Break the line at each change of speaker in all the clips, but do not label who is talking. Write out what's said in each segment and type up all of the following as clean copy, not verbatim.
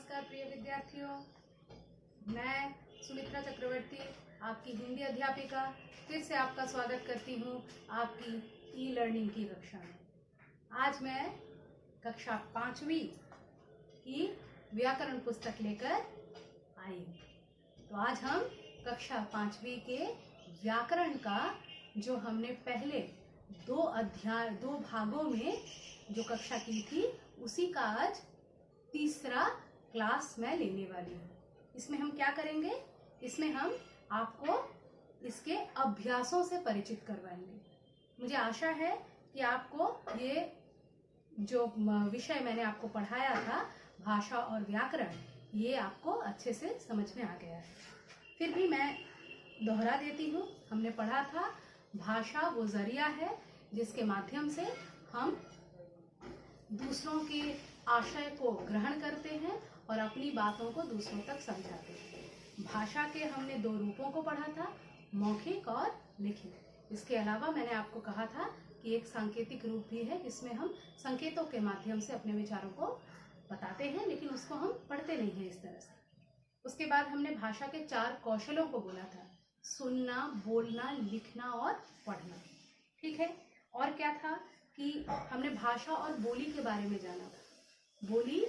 नमस्कार प्रिय विद्यार्थियों, मैं सुमित्रा चक्रवर्ती आपकी हिंदी अध्यापिका फिर से आपका स्वागत करती हूँ आपकी ई लर्निंग की कक्षा में। आज मैं कक्षा 5वीं की व्याकरण पुस्तक लेकर आई हूँ। तो आज हम कक्षा 5वीं के व्याकरण का जो हमने पहले दो भागों में जो कक्षा की थी उसी का आज तीसरा क्लास मैं लेने वाली हूँ। इसमें हम क्या करेंगे? इसमें हम आपको इसके अभ्यासों से परिचित करवाएंगे। मुझे आशा है कि आपको ये जो विषय मैंने आपको पढ़ाया था भाषा और व्याकरण, ये आपको अच्छे से समझ में आ गया है। फिर भी मैं दोहरा देती हूँ। हमने पढ़ा था भाषा वो जरिया है जिसके माध्यम से हम दूसरों के आशय को ग्रहण करते हैं और अपनी बातों को दूसरों तक समझाते हैं। भाषा के हमने दो रूपों को पढ़ा था, मौखिक और लिखित। इसके अलावा मैंने आपको कहा था कि एक सांकेतिक रूप भी है जिसमें हम संकेतों के माध्यम से अपने विचारों को बताते हैं, लेकिन उसको हम पढ़ते नहीं हैं इस तरह से। उसके बाद हमने भाषा के 4 कौशलों को बोला था, सुनना, बोलना, लिखना और पढ़ना। ठीक है। और क्या था कि हमने भाषा और बोली के बारे में जाना था। बोली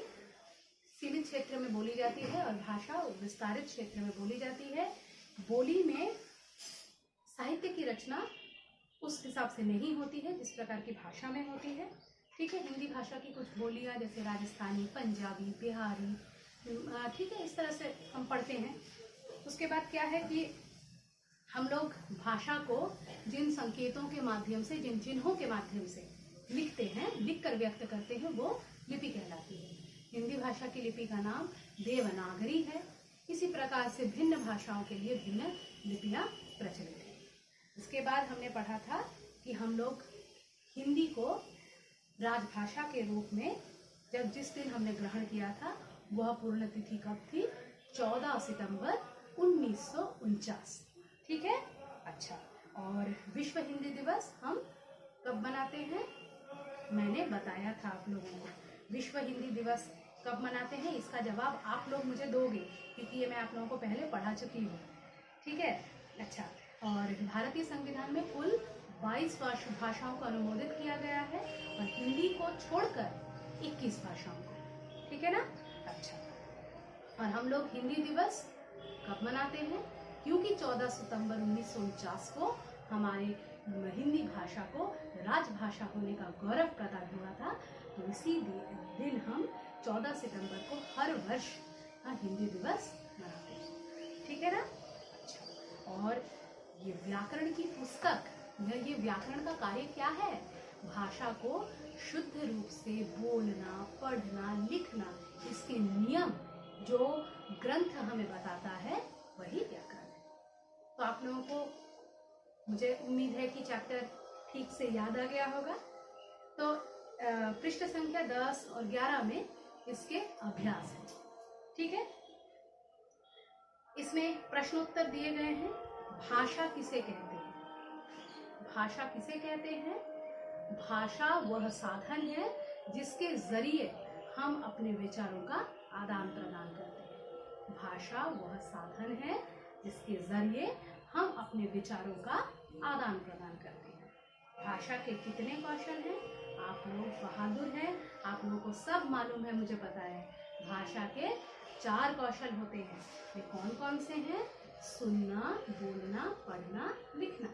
सीमित क्षेत्र में बोली जाती है और भाषा विस्तारित क्षेत्र में बोली जाती है। बोली में साहित्य की रचना उस हिसाब से नहीं होती है जिस प्रकार की भाषा में होती है। ठीक है। हिंदी भाषा की कुछ बोलियां जैसे राजस्थानी, पंजाबी, बिहारी, ठीक है, इस तरह से हम पढ़ते हैं। उसके बाद क्या है कि हम लोग भाषा को जिन संकेतों के माध्यम से, जिन चिन्हों के माध्यम से लिखते हैं, लिखकर व्यक्त करते हैं, वो लिपि कहलाती है। हिंदी भाषा की लिपि का नाम देवनागरी है। इसी प्रकार से भिन्न भाषाओं के लिए भिन्न लिपियां प्रचलित हैं। इसके बाद हमने पढ़ा था कि हम लोग हिंदी को राजभाषा के रूप में जिस दिन हमने ग्रहण किया था वह पूर्ण तिथि कब थी? 14 सितंबर 1949। ठीक है। अच्छा, और विश्व हिंदी दिवस हम कब मनाते हैं? मैंने बताया था आप लोगों को। विश्व हिंदी दिवस कब मनाते हैं इसका जवाब आप लोग मुझे दोगे, क्योंकि ये मैं आप लोगों को पहले पढ़ा चुकी हूँ। ठीक है। अच्छा, और भारतीय संविधान में कुल 22 भाषाओं को अनुमोदित किया गया है और हिंदी को छोड़कर 21 भाषाओं को। ठीक है ना। अच्छा, और हम लोग हिंदी दिवस कब मनाते हैं? क्योंकि 14 सितंबर 1949 को हमारे हिंदी भाषा को राजभाषा होने का गौरव प्रदान हुआ था। तो इसी दिन हम 14 सितंबर को हर वर्ष हिंदी दिवस मनाते हैं। ठीक है ना। अच्छा, और ये व्याकरण की पुस्तक, ये व्याकरण का कार्य क्या है? भाषा को शुद्ध रूप से बोलना, पढ़ना, लिखना, इसके नियम जो ग्रंथ हमें बताता है वही व्याकरण है। तो आप लोगों को मुझे उम्मीद है कि चैप्टर ठीक से याद आ गया होगा। तो पृष्ठ संख्या 10 और 11 में इसके अभ्यास है। ठीक है। इसमें प्रश्नोत्तर दिए गए हैं। भाषा किसे कहते हैं? भाषा किसे कहते हैं? भाषा वह साधन है जिसके जरिए हम अपने विचारों का आदान प्रदान करते हैं। भाषा वह साधन है जिसके जरिए हम अपने विचारों का आदान प्रदान करते हैं। भाषा के कितने कौशल हैं? आप लोग बहादुर हैं, आप लोगों को सब मालूम है, मुझे पता है। भाषा के 4 कौशल होते हैं। ये कौन कौन से हैं? सुनना, बोलना, पढ़ना, लिखना।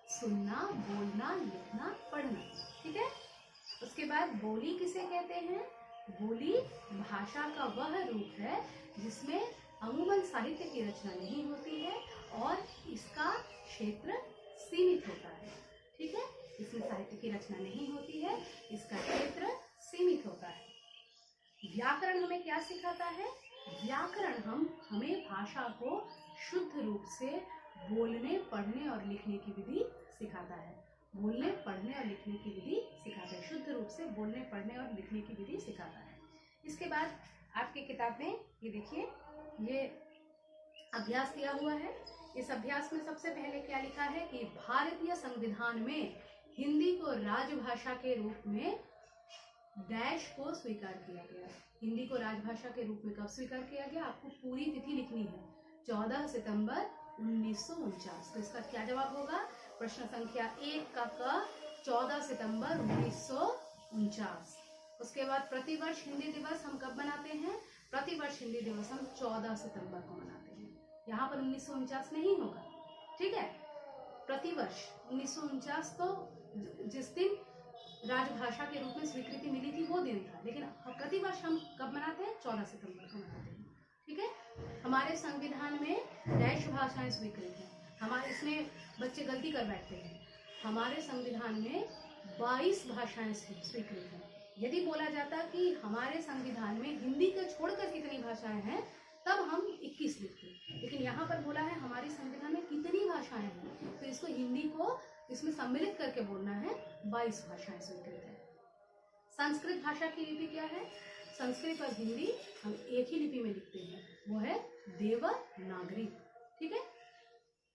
सुनना, बोलना, लिखना, पढ़ना। ठीक है। उसके बाद बोली किसे कहते हैं? बोली भाषा का वह रूप है जिसमें अमूमन साहित्य की रचना नहीं होती है और इसका क्षेत्र सीमित होता है। ठीक है। इसमें साहित्य की रचना नहीं होती है, इसका क्षेत्र सीमित होता है। व्याकरण हमें क्या सिखाता है? व्याकरण हमें भाषा को शुद्ध रूप से बोलने, पढ़ने और लिखने की विधि सिखाता है। बोलने, पढ़ने और लिखने की विधि सिखाता है। शुद्ध रूप से बोलने, पढ़ने और लिखने की विधि सिखाता है। इसके बाद आपकी किताब में ये देखिए, ये अभ्यास दिया हुआ है। इस अभ्यास में सबसे पहले क्या लिखा है कि भारतीय संविधान में हिंदी को राजभाषा के रूप में डैश को स्वीकार किया गया। हिंदी को राजभाषा के रूप में कब स्वीकार किया गया? आपको पूरी तिथि लिखनी है, 14 सितंबर 1949। तो इसका क्या जवाब होगा? प्रश्न संख्या 1 का क 14 सितंबर 1949। उसके बाद प्रतिवर्ष हिंदी दिवस हम कब मनाते हैं? प्रतिवर्ष हिंदी दिवस हम 14 सितंबर को मनाते हैं। यहाँ पर 1949 नहीं होगा, ठीक है। प्रतिवर्ष 1949 तो जिस दिन राजभाषा के रूप में स्वीकृति मिली थी वो दिन था, लेकिन प्रतिवर्ष हम कब मनाते हैं? 14 सितंबर को मनाते हैं, ठीक है। हमारे संविधान में डैश भाषाएं स्वीकृत हैं। हमारे इसमें बच्चे गलती कर बैठते हैं। हमारे संविधान में 22 भाषाएं स्वीकृत हैं। यदि बोला जाता कि हमारे संविधान में हिंदी को छोड़कर कितनी भाषाएं हैं, तब हम 21 लिखते, लेकिन यहाँ पर बोला है हमारे संविधान में कितनी भाषाएं हैं, तो इसको हिंदी को इसमें सम्मिलित करके बोलना है। 22 भाषाएं स्वीकृत है। संस्कृत भाषा की लिपि क्या है? संस्कृत और हिंदी हम एक ही लिपि में लिखते हैं, वो है देवनागरी, ठीक है।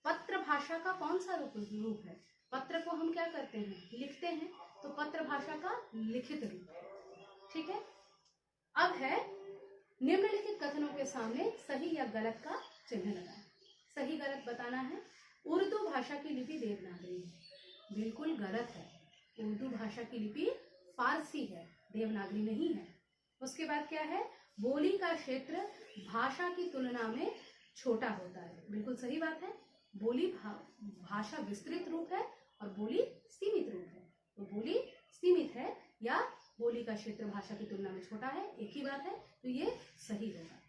पत्र भाषा का कौन सा रूप है? पत्र को हम क्या करते हैं? लिखते हैं, तो पत्र भाषा का लिखित रूप है, ठीक है। अब है निम्नलिखित कथनों के सामने सही या गलत का चिन्ह लगाएं। सही गलत बताना है। उर्दू भाषा की लिपि देवनागरी है, बिल्कुल गलत है। उर्दू भाषा की लिपि फारसी है, देवनागरी नहीं है। उसके बाद क्या है? बोली का क्षेत्र भाषा की तुलना में छोटा होता है, बिल्कुल सही बात है। बोली भाषा विस्तृत रूप है और बोली सीमित रूप है, तो बोली सीमित है या बोली का क्षेत्र भाषा की तुलना में छोटा है, एक ही बात है, तो ये सही होगा।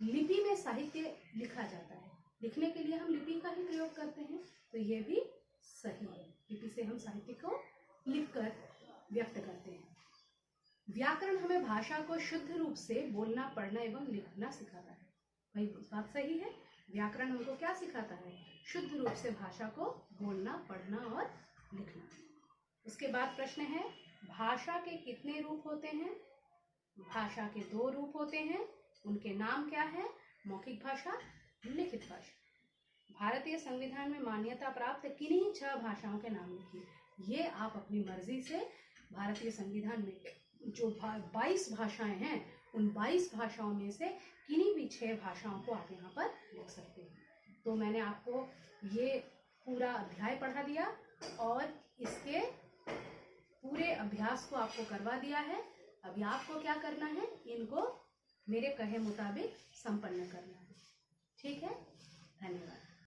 लिपि में साहित्य लिखा जाता है, लिखने के लिए हम लिपि का ही प्रयोग करते हैं, तो ये भी सही है। लिपि से हम साहित्य को लिखकर व्यक्त करते हैं। व्याकरण हमें भाषा को शुद्ध रूप से बोलना, पढ़ना एवं लिखना सिखाता है। वही बात सही है। व्याकरण हमको क्या सिखाता है? शुद्ध रूप से भाषा को बोलना, पढ़ना और लिखना। उसके बाद प्रश्न है, भाषा के कितने रूप होते हैं? भाषा के 2 रूप होते हैं। उनके नाम क्या है? मौखिक भाषा, लिखित भाषा। भारतीय संविधान में मान्यता प्राप्त किन्हीं 6 भाषाओं के नाम लिखिए। ये आप अपनी मर्जी से भारतीय संविधान में जो 22 भाषाएं हैं, उन 22 भाषाओं में से किन्हीं भी 6 भाषाओं को आप यहाँ पर लिख सकते हैं। तो मैंने आपको ये पूरा अध्याय पढ़ा दिया और इसके पूरे अभ्यास को आपको करवा दिया है। अभी आपको क्या करना है? इनको मेरे कहे मुताबिक संपन्न करना है, ठीक है। धन्यवाद।